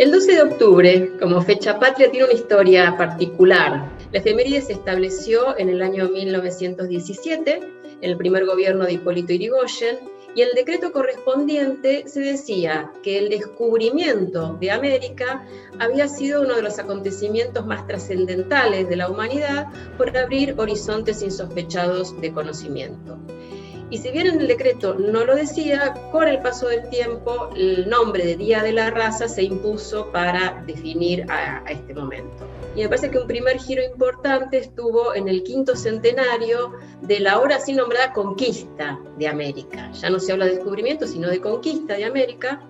El 12 de octubre, como fecha patria, tiene una historia particular. La efeméride se estableció en el año 1917, en el primer gobierno de Hipólito Yrigoyen, y en el decreto correspondiente se decía que el descubrimiento de América había sido uno de los acontecimientos más trascendentales de la humanidad por abrir horizontes insospechados de conocimiento. Y si bien en el decreto no lo decía, con el paso del tiempo el nombre de Día de la Raza se impuso para definir a este momento. Y me parece que un primer giro importante estuvo en el 5º centenario de la ahora así nombrada conquista de América. Ya no se habla de descubrimiento, sino de conquista de América.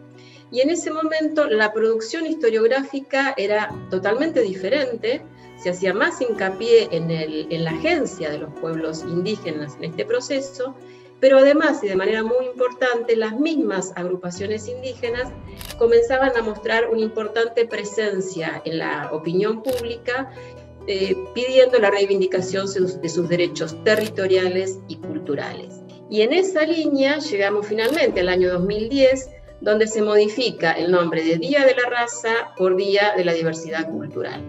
Y en ese momento la producción historiográfica era totalmente diferente. Se hacía más hincapié en la agencia de los pueblos indígenas en este proceso, pero además, y de manera muy importante, las mismas agrupaciones indígenas comenzaban a mostrar una importante presencia en la opinión pública, pidiendo la reivindicación de sus derechos territoriales y culturales. Y en esa línea llegamos finalmente al año 2010, donde se modifica el nombre de Día de la Raza por Día de la Diversidad Cultural.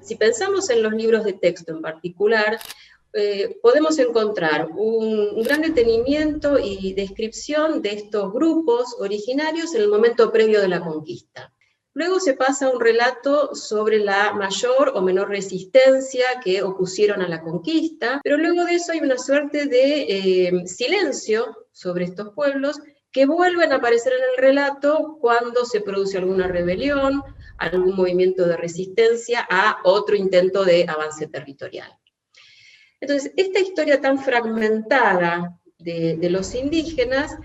Si pensamos en los libros de texto en particular, podemos encontrar un gran detenimiento y descripción de estos grupos originarios en el momento previo de la conquista. Luego se pasa a un relato sobre la mayor o menor resistencia que opusieron a la conquista, pero luego de eso hay una suerte de silencio sobre estos pueblos que vuelven a aparecer en el relato cuando se produce alguna rebelión, algún movimiento de resistencia a otro intento de avance territorial. Entonces, esta historia tan fragmentada de los indígenas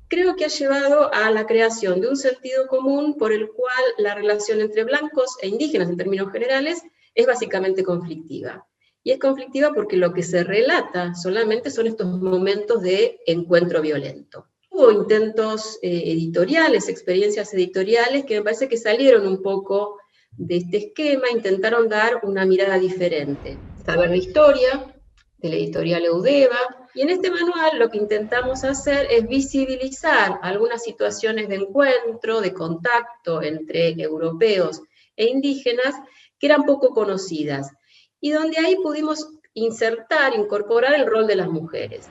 creo que ha llevado a la creación de un sentido común por el cual la relación entre blancos e indígenas en términos generales es básicamente conflictiva. Y es conflictiva porque lo que se relata solamente son estos momentos de encuentro violento. Hubo intentos editoriales, experiencias editoriales que me parece que salieron un poco de este esquema, intentaron dar una mirada diferente. Saber la historia, de la editorial Eudeva, y en este manual lo que intentamos hacer es visibilizar algunas situaciones de encuentro, de contacto entre europeos e indígenas que eran poco conocidas, y donde ahí pudimos incorporar el rol de las mujeres.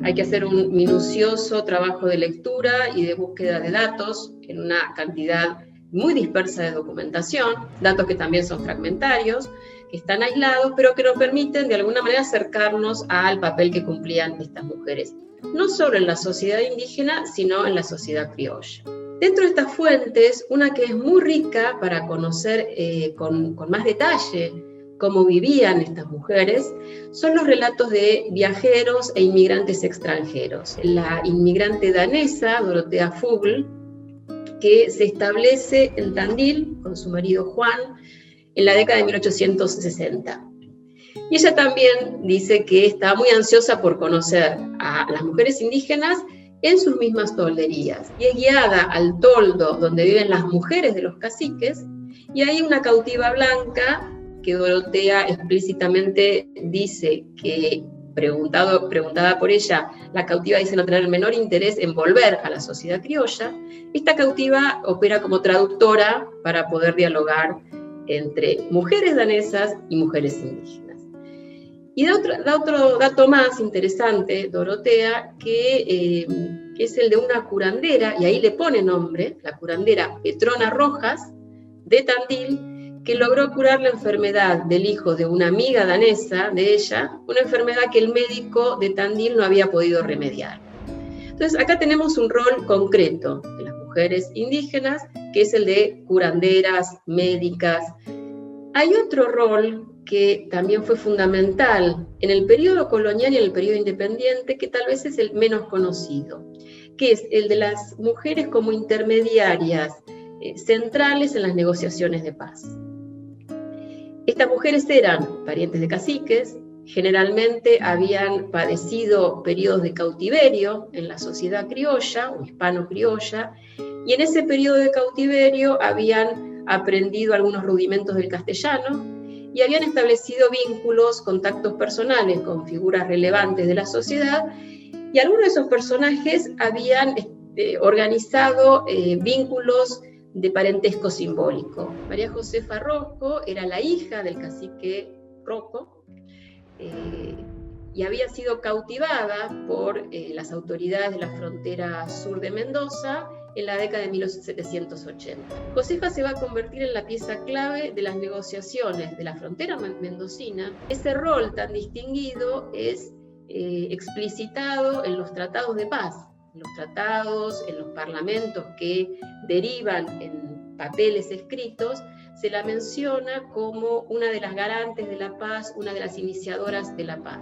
Hay que hacer un minucioso trabajo de lectura y de búsqueda de datos en una cantidad muy dispersa de documentación, datos que también son fragmentarios, que están aislados, pero que nos permiten de alguna manera acercarnos al papel que cumplían estas mujeres, no solo en la sociedad indígena, sino en la sociedad criolla. Dentro de estas fuentes, una que es muy rica para conocer con más detalle cómo vivían estas mujeres, son los relatos de viajeros e inmigrantes extranjeros. La inmigrante danesa, Dorothea Fugl, que se establece en Tandil con su marido Juan en la década de 1860. Y ella también dice que está muy ansiosa por conocer a las mujeres indígenas en sus mismas tolderías. Y es guiada al toldo donde viven las mujeres de los caciques, y hay una cautiva blanca que Dorotea explícitamente dice que, preguntada por ella, la cautiva dice no tener el menor interés en volver a la sociedad criolla. Esta cautiva opera como traductora para poder dialogar entre mujeres danesas y mujeres indígenas. Y da otro dato más interesante, Dorotea, que es el de una curandera, y ahí le pone nombre, la curandera Petrona Rojas, de Tandil, que logró curar la enfermedad del hijo de una amiga danesa de ella, una enfermedad que el médico de Tandil no había podido remediar. Entonces acá tenemos un rol concreto de las mujeres indígenas, que es el de curanderas, médicas. Hay otro rol que también fue fundamental en el periodo colonial y en el periodo independiente, que tal vez es el menos conocido, que es el de las mujeres como intermediarias centrales en las negociaciones de paz. Estas mujeres eran parientes de caciques, generalmente habían padecido periodos de cautiverio en la sociedad criolla o hispano-criolla, y en ese periodo de cautiverio habían aprendido algunos rudimentos del castellano y habían establecido vínculos, contactos personales con figuras relevantes de la sociedad, Y algunos de esos personajes habían organizado vínculos de parentesco simbólico. María Josefa Rocco era la hija del cacique Rocco y había sido cautivada por las autoridades de la frontera sur de Mendoza en la década de 1780. Josefa se va a convertir en la pieza clave de las negociaciones de la frontera mendocina. Ese rol tan distinguido es explicitado en los tratados de paz, en los tratados, en los parlamentos que derivan en papeles escritos. Se la menciona como una de las garantes de la paz, una de las iniciadoras de la paz.